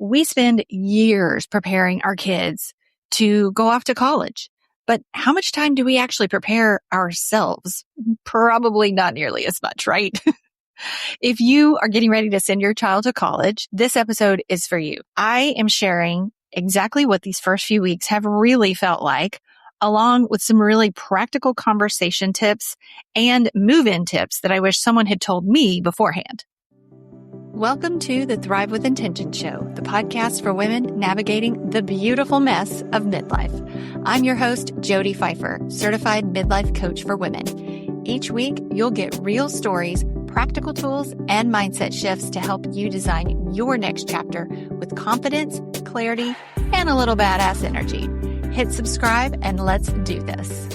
We spend years preparing our kids to go off to college. But how much time do we actually prepare ourselves? Probably not nearly as much, right? If you are getting ready to send your child to college, this episode is for you. I am sharing exactly what these first few weeks have really felt like, along with some really practical conversation tips and move-in tips that I wish someone had told me beforehand. Welcome to the Thrive with Intention show, the podcast for women navigating the beautiful mess of midlife. I'm your host, Jody Pfeiffer, certified midlife coach for women. Each week, you'll get real stories, practical tools, and mindset shifts to help you design your next chapter with confidence, clarity, and a little badass energy. Hit subscribe and let's do this.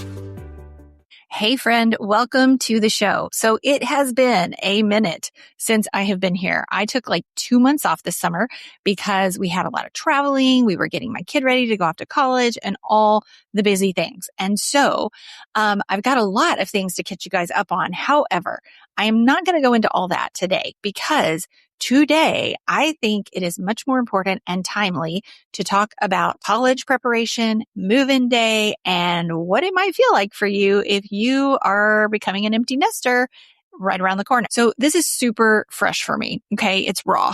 Hey friend, welcome to the show. So it has been a minute since I have been here. I took like 2 months off this summer because we had a lot of traveling. We were getting my kid ready to go off to college and all the busy things. And so I've got a lot of things to catch you guys up on. However, I am not going to go into all that today because today, I think it is much more important and timely to talk about college preparation, move-in day, and what it might feel like for you if you are becoming an empty nester right around the corner. So this is super fresh for me. Okay. It's raw.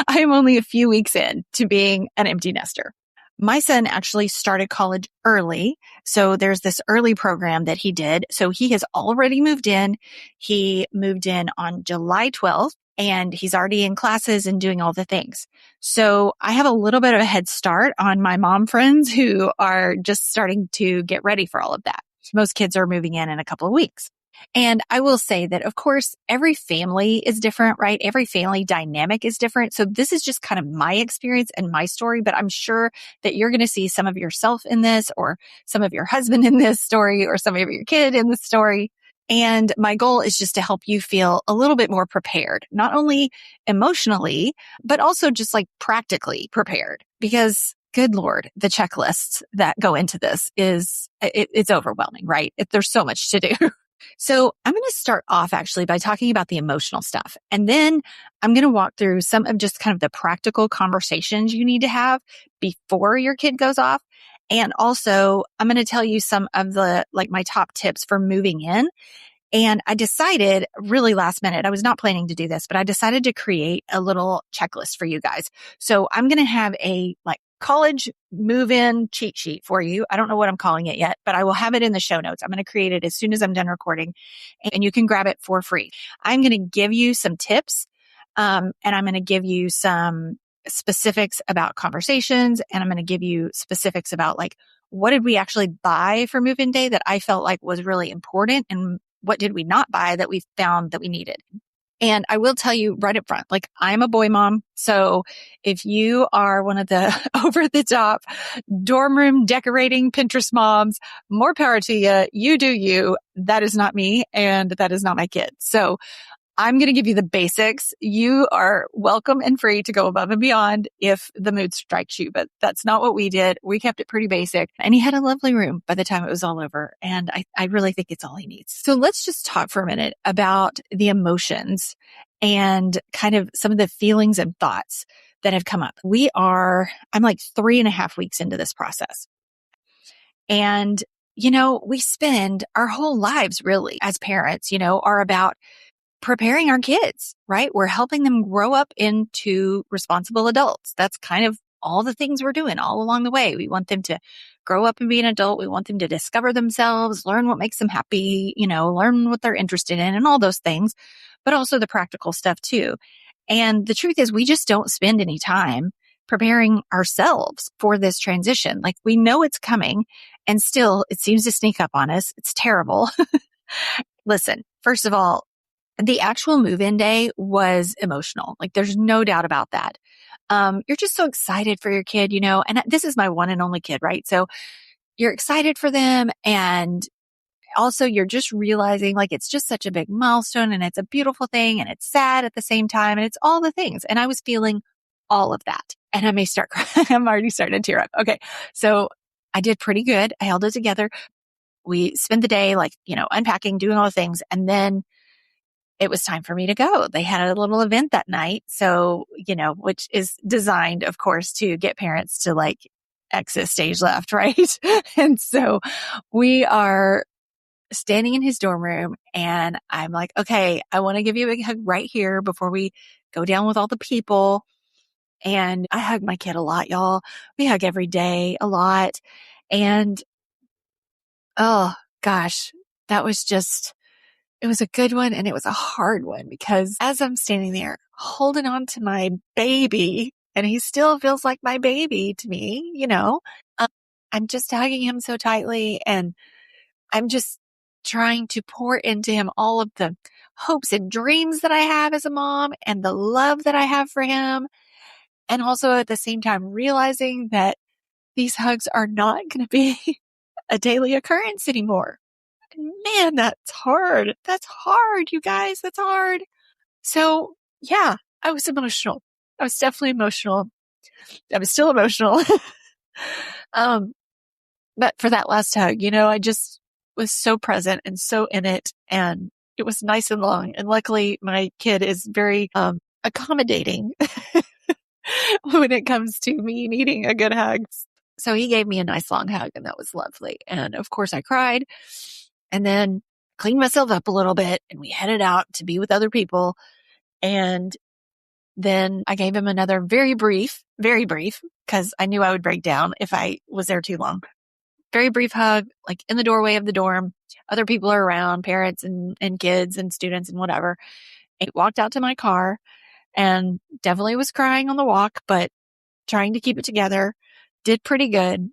I am only a few weeks in to being an empty nester. My son actually started college early. So there's this early program that he did. So he has already moved in. He moved in on July 12th. And he's already in classes and doing all the things. So I have a little bit of a head start on my mom friends who are just starting to get ready for all of that. Most kids are moving in a couple of weeks. And I will say that, of course, every family is different, right? Every family dynamic is different. So this is just kind of my experience and my story, but I'm sure that you're going to see some of yourself in this, or some of your husband in this story, or some of your kid in this story. And my goal is just to help you feel a little bit more prepared, not only emotionally, but also just like practically prepared, because good Lord, the checklists that go into this it's overwhelming, right? There's so much to do. So I'm going to start off actually by talking about the emotional stuff. And then I'm going to walk through some of just kind of the practical conversations you need to have before your kid goes off. And also I'm going to tell you some of the, like, my top tips for moving in. And I decided really last minute, I was not planning to do this, but I decided to create a little checklist for you guys. So I'm going to have a college move-in cheat sheet for you. I don't know what I'm calling it yet, but I will have it in the show notes. I'm going to create it as soon as I'm done recording, and you can grab it for free. I'm going to give you some tips, and I'm going to give you some specifics about conversations, and I'm going to give you specifics about what did we actually buy for move-in day that I felt like was really important, and what did we not buy that we found that we needed. And I will tell you right up front, I'm a boy mom. So if you are one of the over the top dorm room decorating Pinterest moms, more power to you. You do you. That is not me. And that is not my kid. So I'm going to give you the basics. You are welcome and free to go above and beyond if the mood strikes you, but that's not what we did. We kept it pretty basic, and he had a lovely room by the time it was all over. And I really think it's all he needs. So let's just talk for a minute about the emotions and kind of some of the feelings and thoughts that have come up. I'm like 3.5 weeks into this process. And, we spend our whole lives really as parents, are about preparing our kids, right? We're helping them grow up into responsible adults. That's kind of all the things we're doing all along the way. We want them to grow up and be an adult. We want them to discover themselves, learn what makes them happy, learn what they're interested in and all those things, but also the practical stuff too. And the truth is we just don't spend any time preparing ourselves for this transition. We know it's coming, and still it seems to sneak up on us. It's terrible. Listen, first of all, the actual move-in day was emotional. There's no doubt about that. You're just so excited for your kid, and this is my one and only kid, right? So you're excited for them. And also you're just realizing it's just such a big milestone, and it's a beautiful thing, and it's sad at the same time. And it's all the things. And I was feeling all of that, and I may start crying. I'm already starting to tear up. Okay. So I did pretty good. I held it together. We spent the day unpacking, doing all the things. And then it was time for me to go. They had a little event that night. So, which is designed, of course, to get parents to like exit stage left, right? And so we are standing in his dorm room and I'm like, okay, I want to give you a big hug right here before we go down with all the people. And I hug my kid a lot, y'all. We hug every day a lot. And oh gosh, that was just, it was a good one and it was a hard one because as I'm standing there holding on to my baby, and he still feels like my baby to me, um, I'm just hugging him so tightly and I'm just trying to pour into him all of the hopes and dreams that I have as a mom and the love that I have for him. And also at the same time, realizing that these hugs are not going to be a daily occurrence anymore. Man, that's hard. That's hard, you guys. That's hard. So yeah, I was emotional. I was definitely emotional. I was still emotional. um, but for that last hug, I just was so present and so in it, and it was nice and long. And luckily my kid is very, accommodating when it comes to me needing a good hug. So he gave me a nice long hug and that was lovely. And of course I cried and then cleaned myself up a little bit and we headed out to be with other people. And then I gave him another very brief, because I knew I would break down if I was there too long. Very brief hug, like in the doorway of the dorm. Other people are around, parents and kids and students and whatever. I walked out to my car and definitely was crying on the walk, but trying to keep it together. Did pretty good.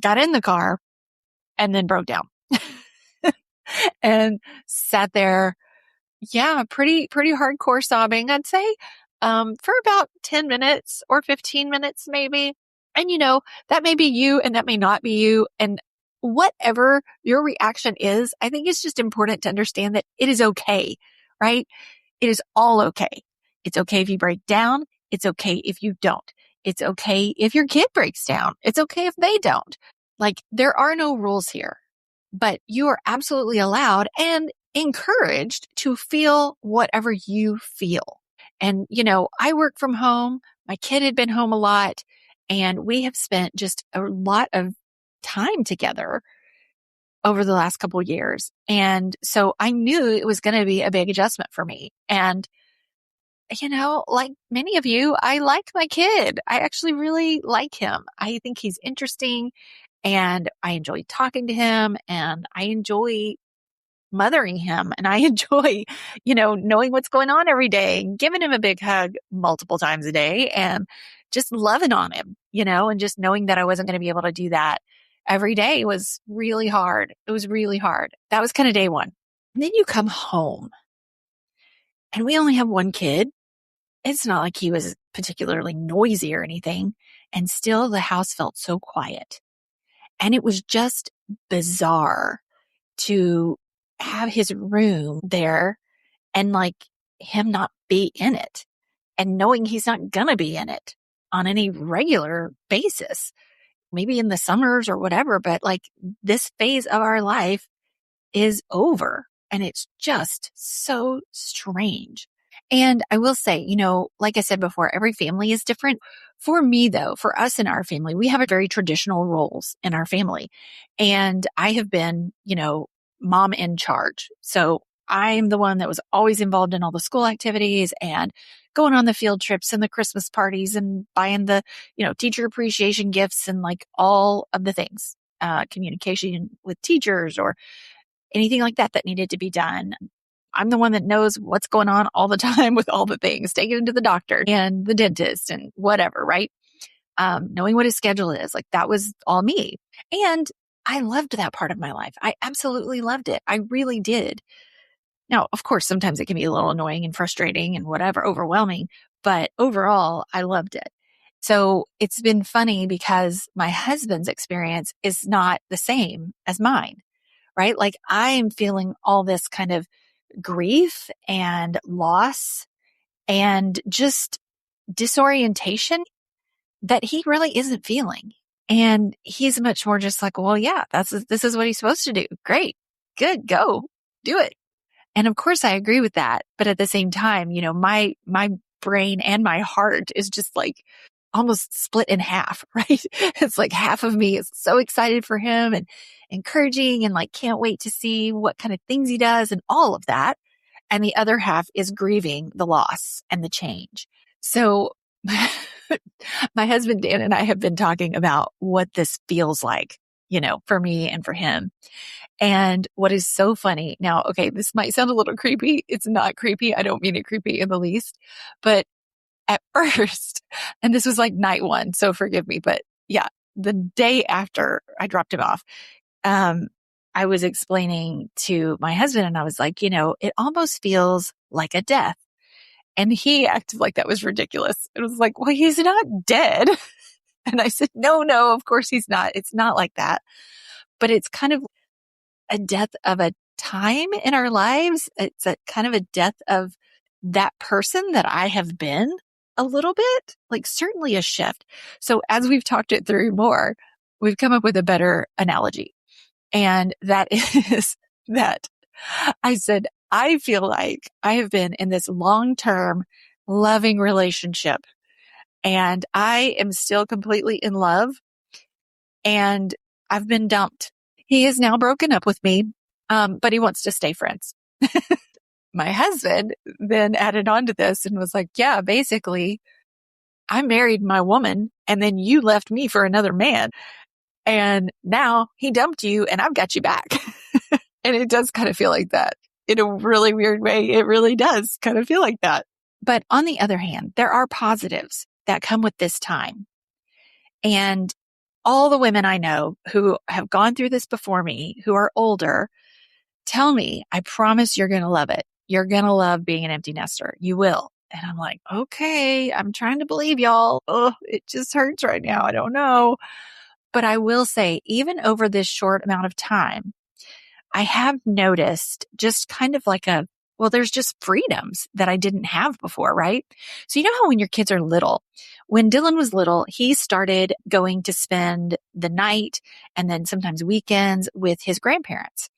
Got in the car and then broke down and sat there. Yeah, pretty hardcore sobbing, I'd say, for about 10 minutes or 15 minutes maybe. And that may be you and that may not be you. And whatever your reaction is, I think it's just important to understand that it is okay, right? It is all okay. It's okay if you break down. It's okay if you don't. It's okay if your kid breaks down. It's okay if they don't. Like, there are no rules here, but you are absolutely allowed and encouraged to feel whatever you feel. And, I work from home. My kid had been home a lot and we have spent just a lot of time together over the last couple of years. And so I knew it was going to be a big adjustment for me. And, like many of you, I like my kid. I actually really like him. I think he's interesting and I enjoy talking to him and I enjoy mothering him and I enjoy, knowing what's going on every day and giving him a big hug multiple times a day and just loving on him, and just knowing that I wasn't going to be able to do that every day was really hard. It was really hard. That was kind of day one. And then you come home and we only have one kid. It's not like he was particularly noisy or anything. And still the house felt so quiet. And it was just bizarre to have his room there and like him not be in it and knowing he's not gonna be in it on any regular basis, maybe in the summers or whatever, but like this phase of our life is over and it's just so strange. And I will say, like I said before, every family is different. For me, though, for us in our family, we have a very traditional roles in our family. And I have been, mom in charge. So I'm the one that was always involved in all the school activities and going on the field trips and the Christmas parties and buying the, teacher appreciation gifts and like all of the things, communication with teachers or anything like that that needed to be done. I'm the one that knows what's going on all the time with all the things, taking him to the doctor and the dentist and whatever, right? Knowing what his schedule is, like that was all me. And I loved that part of my life. I absolutely loved it. I really did. Now, of course, sometimes it can be a little annoying and frustrating and whatever, overwhelming, but overall, I loved it. So it's been funny because my husband's experience is not the same as mine, right? Like I'm feeling all this kind of grief and loss and just disorientation that he really isn't feeling. And he's much more just like, well, yeah, this is what he's supposed to do. Great. Good. Go do it. And of course I agree with that. But at the same time, my brain and my heart is just like almost split in half, right? It's like half of me is so excited for him and encouraging and like can't wait to see what kind of things he does and all of that. And the other half is grieving the loss and the change. So my husband, Dan, and I have been talking about what this feels like, for me and for him. And what is so funny now, okay, this might sound a little creepy. It's not creepy. I don't mean it creepy in the least, but at first, and this was like night one, so forgive me, but yeah, the day after I dropped him off, I was explaining to my husband and I was like, it almost feels like a death. And he acted like that was ridiculous. It was like, well, he's not dead. And I said, no, of course he's not. It's not like that. But it's kind of a death of a time in our lives. It's a kind of a death of that person that I have been a little bit, like certainly a shift. So as we've talked it through more, we've come up with a better analogy. And that is that I said, I feel like I have been in this long-term loving relationship and I am still completely in love and I've been dumped. He is now broken up with me, but he wants to stay friends. My husband then added on to this and was like, yeah, basically I married my woman and then you left me for another man. And now he dumped you and I've got you back. And it does kind of feel like that in a really weird way. It really does kind of feel like that. But on the other hand, there are positives that come with this time. And all the women I know who have gone through this before me, who are older, tell me, I promise you're going to love it. You're going to love being an empty nester. You will. And I'm like, okay, I'm trying to believe y'all. Oh, it just hurts right now. I don't know. But I will say, even over this short amount of time, I have noticed just kind of like there's just freedoms that I didn't have before, right? So you know how when your kids are little, when Dylan was little, he started going to spend the night and then sometimes weekends with his grandparents.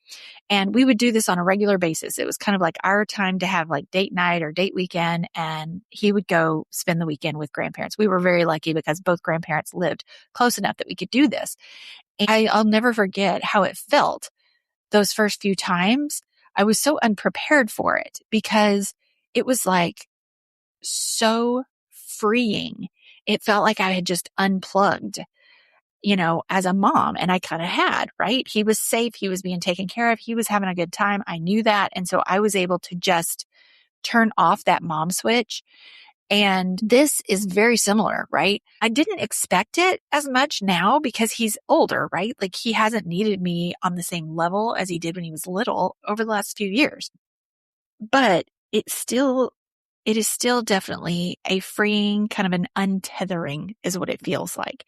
And we would do this on a regular basis. It was kind of like our time to have like date night or date weekend. And he would go spend the weekend with grandparents. We were very lucky because both grandparents lived close enough that we could do this. And I'll never forget how it felt those first few times. I was so unprepared for it because it was like so freeing. It felt like I had just unplugged, as a mom. And I kind of had, right? He was safe. He was being taken care of. He was having a good time. I knew that. And so I was able to just turn off that mom switch. And this is very similar, right? I didn't expect it as much now because he's older, right? Like he hasn't needed me on the same level as he did when he was little over the last few years. But it is still definitely a freeing kind of an untethering is what it feels like,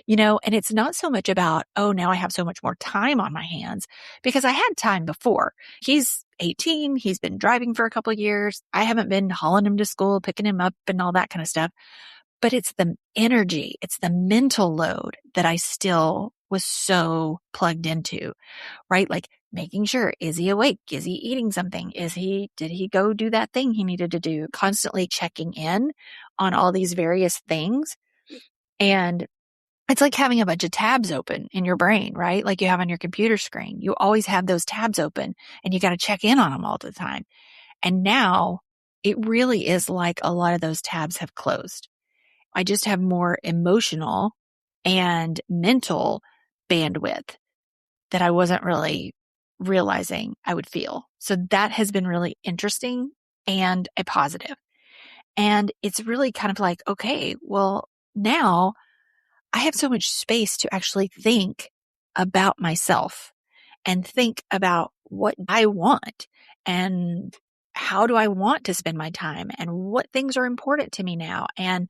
and it's not so much about, oh, now I have so much more time on my hands because I had time before. He's 18. He's been driving for a couple of years. I haven't been hauling him to school, picking him up and all that kind of stuff, but it's the energy. It's the mental load that I still was so plugged into, right? Like making sure, is he awake? Is he eating something? Did he go do that thing he needed to do? Constantly checking in on all these various things. And it's like having a bunch of tabs open in your brain, right? Like you have on your computer screen. You always have those tabs open and you got to check in on them all the time. And now it really is like a lot of those tabs have closed. I just have more emotional and mental bandwidth that I wasn't really realizing I would feel. So that has been really interesting and a positive. And it's really kind of like, okay, well, now I have so much space to actually think about myself and think about what I want and how do I want to spend my time and what things are important to me now and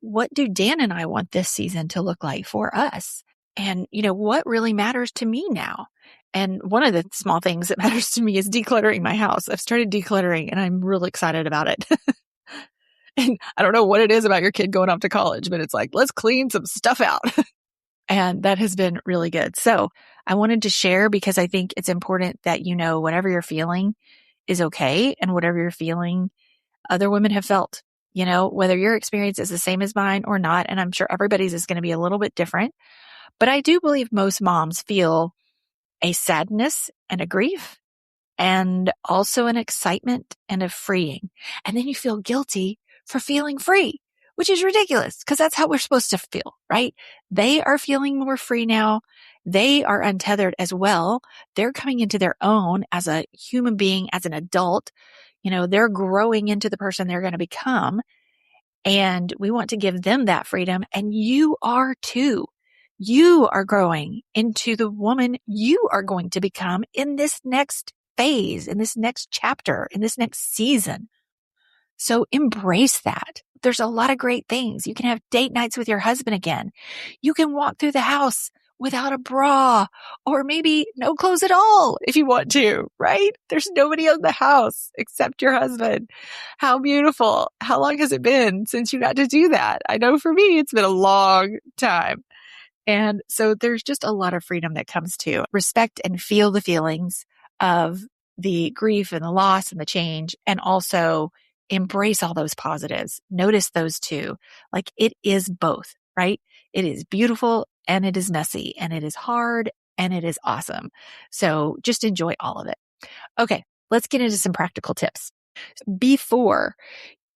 what do Dan and I want this season to look like for us? And, what really matters to me now? And one of the small things that matters to me is decluttering my house. I've started decluttering and I'm really excited about it. And I don't know what it is about your kid going off to college, but it's like, let's clean some stuff out. And that has been really good. So I wanted to share because I think it's important that, whatever you're feeling, is okay. And whatever you're feeling, other women have felt, whether your experience is the same as mine or not. And I'm sure everybody's is going to be a little bit different. But I do believe most moms feel a sadness and a grief and also an excitement and a freeing. And then you feel guilty for feeling free, which is ridiculous because that's how we're supposed to feel, right? They are feeling more free now. They are untethered as well. They're coming into their own as a human being, as an adult. They're growing into the person they're going to become. And we want to give them that freedom. And you are too. You are growing into the woman you are going to become in this next phase, in this next chapter, in this next season. So embrace that. There's a lot of great things. You can have date nights with your husband again. You can walk through the house without a bra or maybe no clothes at all if you want to, right? There's nobody in the house except your husband. How beautiful. How long has it been since you got to do that? I know for me, it's been a long time. And so there's just a lot of freedom that comes to respect and feel the feelings of the grief and the loss and the change, and also embrace all those positives. Notice those too. Like it is both, right? It is beautiful and it is messy and it is hard and it is awesome. So just enjoy all of it. Okay, let's get into some practical tips. Before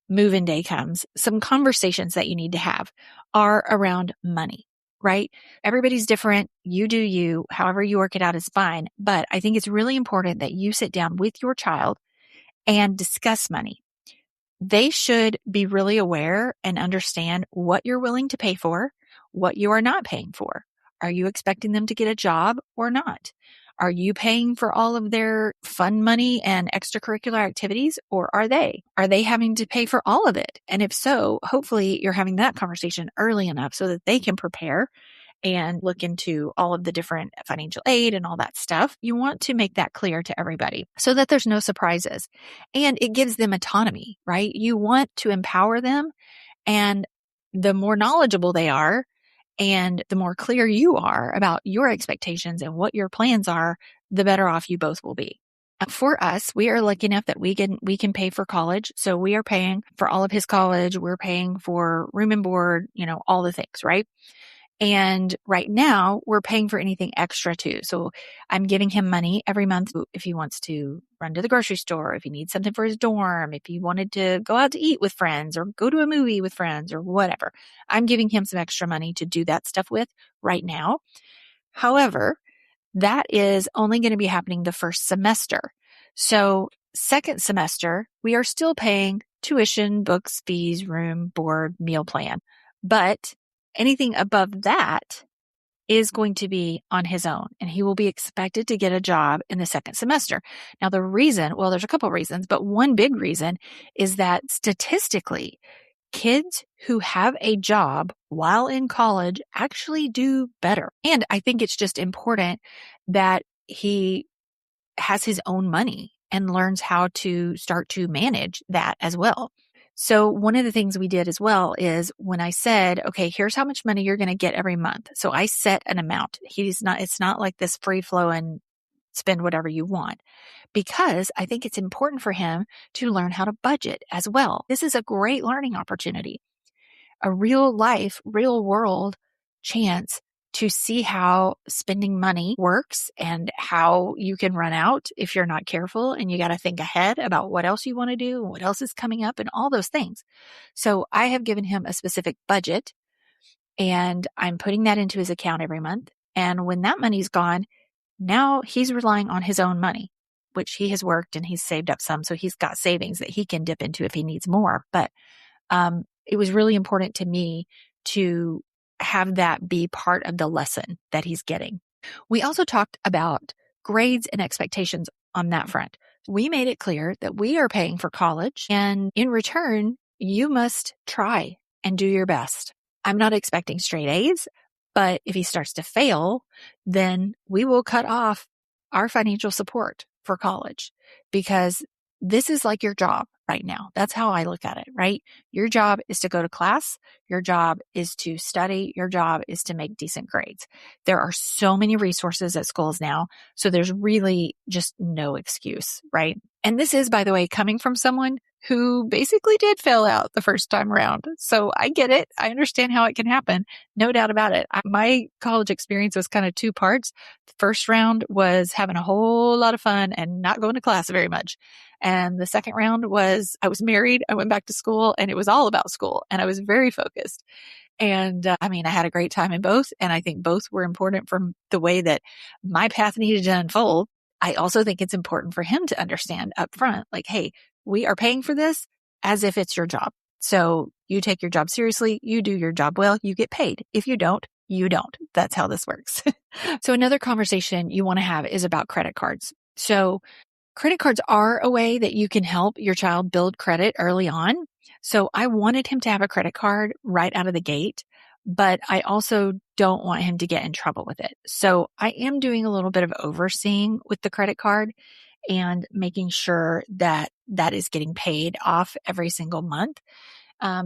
move-in day comes, some conversations that you need to have are around money, right? Everybody's different. You do you. However you work it out is fine. But I think it's really important that you sit down with your child and discuss money. They should be really aware and understand what you're willing to pay for, what you are not paying for. Are you expecting them to get a job or not? Are you paying for all of their fun money and extracurricular activities, or are they? Are they having to pay for all of it? And if so, hopefully you're having that conversation early enough so that they can prepare and look into all of the different financial aid and all that stuff. You want to make that clear to everybody so that there's no surprises. And it gives them autonomy, right? You want to empower them. And the more knowledgeable they are, and the more clear you are about your expectations and what your plans are, the better off you both will be. For us, we are lucky enough that we can pay for college. So we are paying for all of his college. We're paying for room and board, all the things, right? And right now we're paying for anything extra too. So I'm giving him money every month if he wants to run to the grocery store, if he needs something for his dorm, if he wanted to go out to eat with friends or go to a movie with friends or whatever. I'm giving him some extra money to do that stuff with right now. However, that is only going to be happening the first semester. So second semester, we are still paying tuition, books, fees, room, board, meal plan. But anything above that is going to be on his own, and he will be expected to get a job in the second semester. Now, the reason, well, there's a couple of reasons, but one big reason is that statistically, kids who have a job while in college actually do better. And I think it's just important that he has his own money and learns how to start to manage that as well. So one of the things we did as well is when I said, okay, here's how much money you're going to get every month. So I set an amount. It's not like this free flow and spend whatever you want, because I think it's important for him to learn how to budget as well. This is a great learning opportunity, a real life, real world chance to see how spending money works and how you can run out if you're not careful, and you got to think ahead about what else you want to do and what else is coming up and all those things. So I have given him a specific budget, and I'm putting that into his account every month. And when that money's gone, now he's relying on his own money, which he has worked and he's saved up some. So he's got savings that he can dip into if he needs more. But it was really important to me to have that be part of the lesson that he's getting. We also talked about grades and expectations on that front. We made it clear that we are paying for college, and in return, you must try and do your best. I'm not expecting straight A's, but if he starts to fail, then we will cut off our financial support for college, because this is like your job right now. That's how I look at it, right? Your job is to go to class. Your job is to study. Your job is to make decent grades. There are so many resources at schools now. So there's really just no excuse, right? And this is, by the way, coming from someone who basically did fail out the first time around. So I get it. I understand how it can happen. No doubt about it. My college experience was kind of two parts. The first round was having a whole lot of fun and not going to class very much. And the second round was I was married. I went back to school and it was all about school and I was very focused. And I had a great time in both. And I think both were important from the way that my path needed to unfold. I also think it's important for him to understand up front, like, hey, we are paying for this as if it's your job. So you take your job seriously, you do your job well, you get paid. If you don't, you don't. That's how this works. So another conversation you want to have is about credit cards. So credit cards are a way that you can help your child build credit early on. So I wanted him to have a credit card right out of the gate, but I also don't want him to get in trouble with it. So I am doing a little bit of overseeing with the credit card and making sure that that is getting paid off every single month.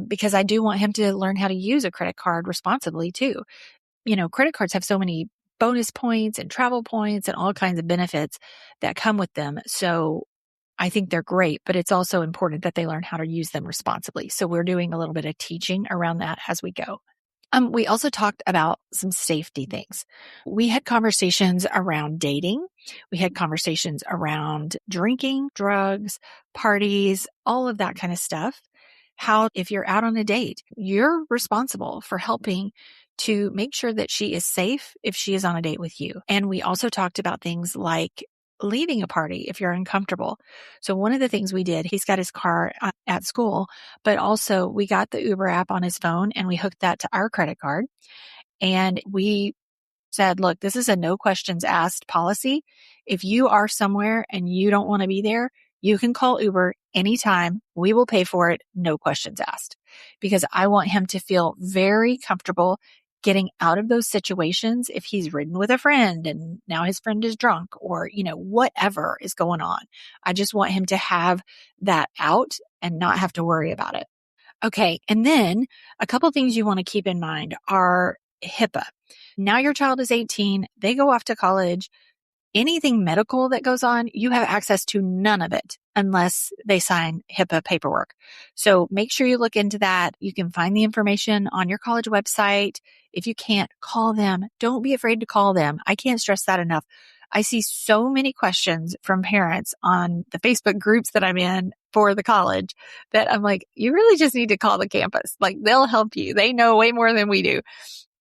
Because I do want him to learn how to use a credit card responsibly too. Credit cards have so many bonus points and travel points and all kinds of benefits that come with them. So I think they're great, but it's also important that they learn how to use them responsibly. So we're doing a little bit of teaching around that as we go. We also talked about some safety things. We had conversations around dating. We had conversations around drinking, drugs, parties, all of that kind of stuff. How, if you're out on a date, you're responsible for helping to make sure that she is safe if she is on a date with you. And we also talked about things like leaving a party if you're uncomfortable. So one of the things we did, he's got his car at school, but also we got the Uber app on his phone and we hooked that to our credit card. And we said, look, this is a no questions asked policy. If you are somewhere and you don't want to be there, you can call Uber anytime. We will pay for it. No questions asked, because I want him to feel very comfortable getting out of those situations if he's ridden with a friend and now his friend is drunk or, whatever is going on. I just want him to have that out and not have to worry about it. Okay. And then a couple things you want to keep in mind are HIPAA. Now your child is 18. They go off to college. Anything medical that goes on, you have access to none of it unless they sign HIPAA paperwork. So make sure you look into that. You can find the information on your college website. If you can't, call them. Don't be afraid to call them. I can't stress that enough. I see so many questions from parents on the Facebook groups that I'm in for the college that I'm like, you really just need to call the campus. Like, they'll help you. They know way more than we do.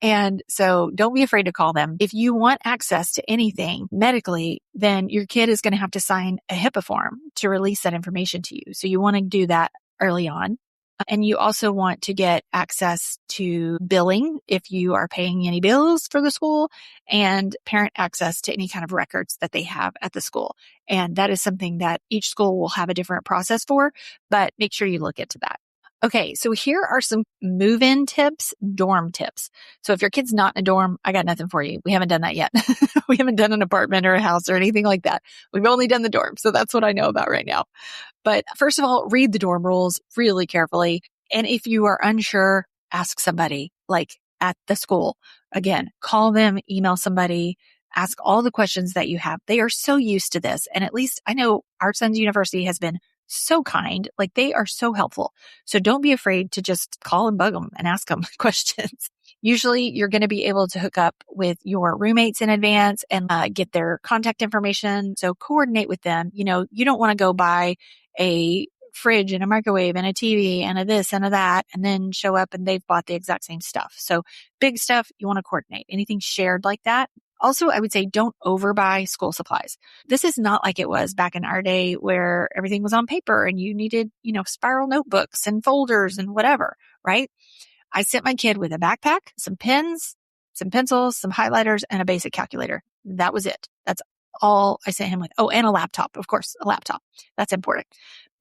And so don't be afraid to call them. If you want access to anything medically, then your kid is going to have to sign a HIPAA form to release that information to you. So you want to do that early on. And you also want to get access to billing if you are paying any bills for the school, and parent access to any kind of records that they have at the school. And that is something that each school will have a different process for, but make sure you look into that. Okay, so here are some move-in tips, dorm tips. So if your kid's not in a dorm, I got nothing for you. We haven't done that yet. We haven't done an apartment or a house or anything like that. We've only done the dorm. So that's what I know about right now. But first of all, read the dorm rules really carefully. And if you are unsure, ask somebody like at the school. Again, call them, email somebody, ask all the questions that you have. They are so used to this. And at least I know our son's university has been so kind. Like, they are so helpful. So don't be afraid to just call and bug them and ask them questions. Usually you're going to be able to hook up with your roommates in advance and get their contact information. So coordinate with them. You don't want to go buy a fridge and a microwave and a TV and a this and a that, and then show up and they've bought the exact same stuff. So big stuff, you want to coordinate. Anything shared like that. Also, I would say don't overbuy school supplies. This is not like it was back in our day where everything was on paper and you needed, spiral notebooks and folders and whatever, right? I sent my kid with a backpack, some pens, some pencils, some highlighters, and a basic calculator. That was it. That's all I sent him with. Oh, and a laptop, of course, a laptop. That's important.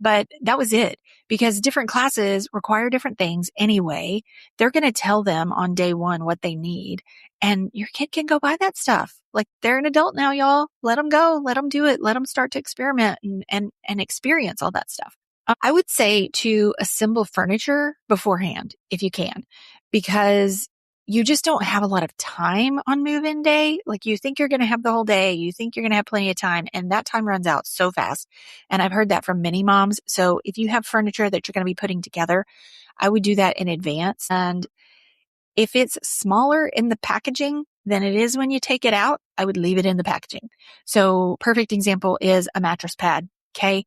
But that was it, because different classes require different things anyway. They're going to tell them on day one what they need, and your kid can go buy that stuff. Like, they're an adult now, y'all. Let them go. Let them do it. Let them start to experiment and experience all that stuff. I would say to assemble furniture beforehand if you can, because you just don't have a lot of time on move-in day. Like, you think you're going to have the whole day. You think you're going to have plenty of time, and that time runs out so fast. And I've heard that from many moms. So if you have furniture that you're going to be putting together, I would do that in advance. And if it's smaller in the packaging than it is when you take it out, I would leave it in the packaging. So perfect example is a mattress pad. Okay.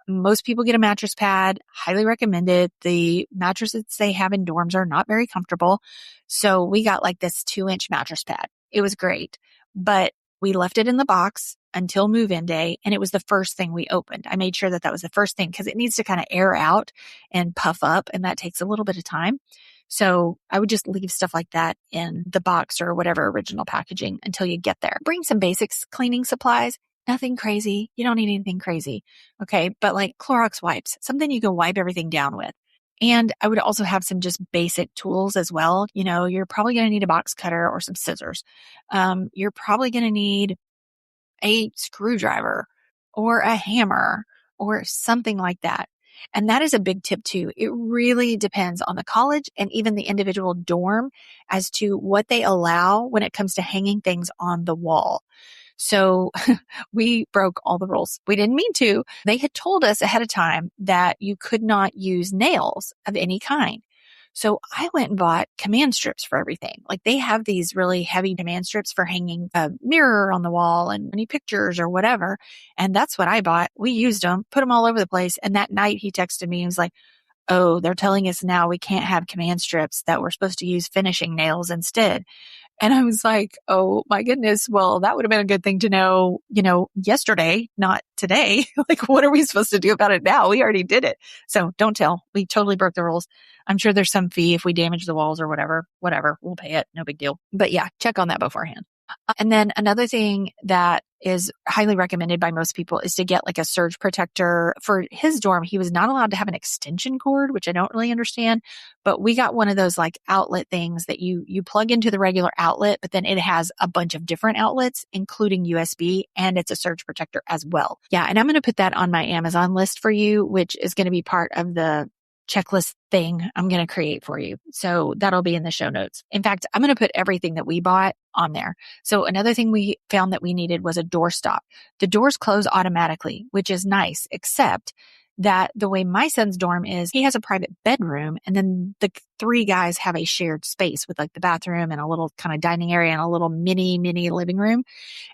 Most people get a mattress pad, highly recommend it. The mattresses they have in dorms are not very comfortable. So we got like this 2-inch mattress pad. It was great, but we left it in the box until move-in day, and it was the first thing we opened. I made sure that that was the first thing, because it needs to kind of air out and puff up, and that takes a little bit of time. So I would just leave stuff like that in the box or whatever original packaging until you get there. Bring some basics cleaning supplies. Nothing crazy. You don't need anything crazy. Okay. But like Clorox wipes, something you can wipe everything down with. And I would also have some just basic tools as well. You know, you're probably going to need a box cutter or some scissors. You're probably going to need a screwdriver or a hammer or something like that. And that is a big tip too. It really depends on the college and even the individual dorm as to what they allow when it comes to hanging things on the wall. So we broke all the rules. We didn't mean to. They had told us ahead of time that you could not use nails of any kind. So I went and bought command strips for everything. Like, they have these really heavy command strips for hanging a mirror on the wall and any pictures or whatever. And that's what I bought. We used them, put them all over the place. And that night he texted me and was like, oh, they're telling us now we can't have command strips, that we're supposed to use finishing nails instead. And I was like, oh my goodness. Well, that would have been a good thing to know, yesterday, not today. Like, what are we supposed to do about it now? We already did it. So don't tell. We totally broke the rules. I'm sure there's some fee if we damage the walls or whatever, we'll pay it. No big deal. But yeah, check on that beforehand. And then another thing that is highly recommended by most people is to get like a surge protector. For his dorm, he was not allowed to have an extension cord, which I don't really understand, but we got one of those like outlet things that you plug into the regular outlet, but then it has a bunch of different outlets, including USB, and it's a surge protector as well. Yeah. And I'm going to put that on my Amazon list for you, which is going to be part of the checklist thing I'm going to create for you. So that'll be in the show notes. In fact, I'm going to put everything that we bought on there. So another thing we found that we needed was a doorstop. The doors close automatically, which is nice, except that the way my son's dorm is, he has a private bedroom, and then the 3 guys have a shared space with like the bathroom and a little kind of dining area and a little mini living room.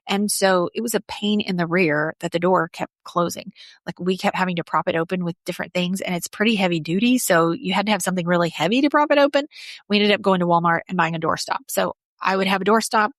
And so it was a pain in the rear that the door kept closing. Like, we kept having to prop it open with different things, and it's pretty heavy duty. So you had to have something really heavy to prop it open. We ended up going to Walmart and buying a doorstop. So I would have a doorstop.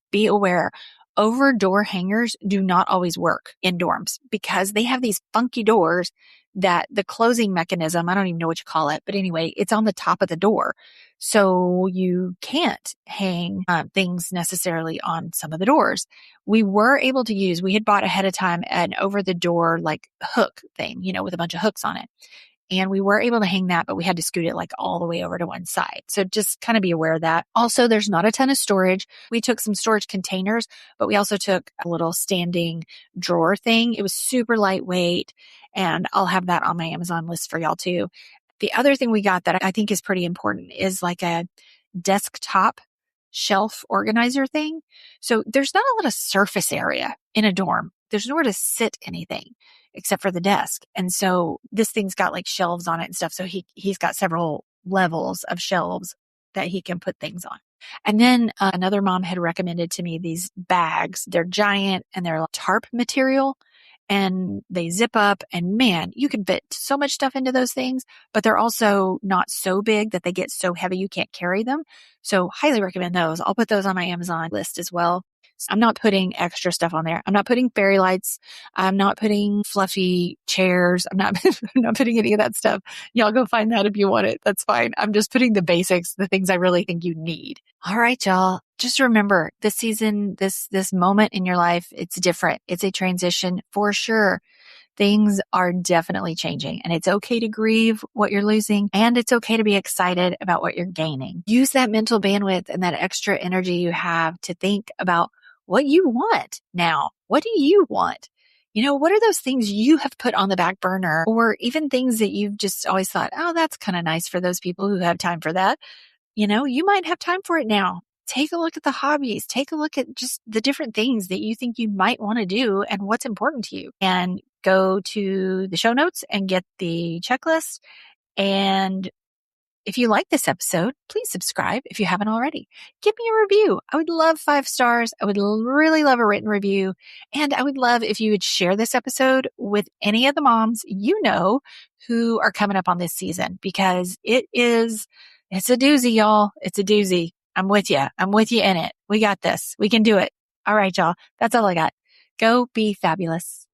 Be aware, over door hangers do not always work in dorms because they have these funky doors that the closing mechanism, I don't even know what you call it, but anyway, it's on the top of the door. So you can't hang things necessarily on some of the doors. We were able to use, we had bought ahead of time an over the door like hook thing, with a bunch of hooks on it. And we were able to hang that, but we had to scoot it like all the way over to one side. So just kind of be aware of that. Also, there's not a ton of storage. We took some storage containers, but we also took a little standing drawer thing. It was super lightweight, and I'll have that on my Amazon list for y'all too. The other thing we got that I think is pretty important is like a desktop shelf organizer thing. So there's not a lot of surface area in a dorm. There's nowhere to sit anything except for the desk. And so this thing's got like shelves on it and stuff. So he's got several levels of shelves that he can put things on. And then another mom had recommended to me these bags. They're giant and they're like tarp material, and they zip up, and man, you can fit so much stuff into those things, but they're also not so big that they get so heavy you can't carry them. So highly recommend those. I'll put those on my Amazon list as well. I'm not putting extra stuff on there. I'm not putting fairy lights. I'm not putting fluffy chairs. I'm not putting any of that stuff. Y'all go find that if you want it. That's fine. I'm just putting the basics, the things I really think you need. All right, y'all. Just remember, this season, this moment in your life, it's different. It's a transition for sure. Things are definitely changing, and it's okay to grieve what you're losing, and it's okay to be excited about what you're gaining. Use that mental bandwidth and that extra energy you have to think about what you want now. What do you want? What are those things you have put on the back burner, or even things that you've just always thought, oh, that's kind of nice for those people who have time for that. You might have time for it now. Take a look at the hobbies. Take a look at just the different things that you think you might want to do and what's important to you. And go to the show notes and get the checklist. And if you like this episode, please subscribe if you haven't already. Give me a review. I would love 5 stars. I would really love a written review. And I would love if you would share this episode with any of the moms who are coming up on this season, because it's a doozy, y'all. It's a doozy. I'm with you. I'm with you in it. We got this. We can do it. All right, y'all. That's all I got. Go be fabulous.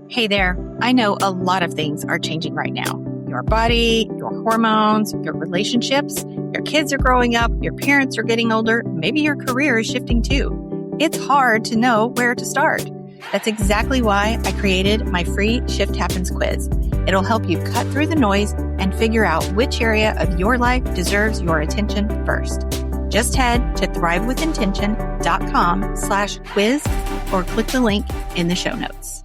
Hey there. I know a lot of things are changing right now. Your body, your hormones, your relationships, your kids are growing up, your parents are getting older, maybe your career is shifting too. It's hard to know where to start. That's exactly why I created my free Shift Happens quiz. It'll help you cut through the noise and figure out which area of your life deserves your attention first. Just head to thrivewithintention.com/quiz or click the link in the show notes.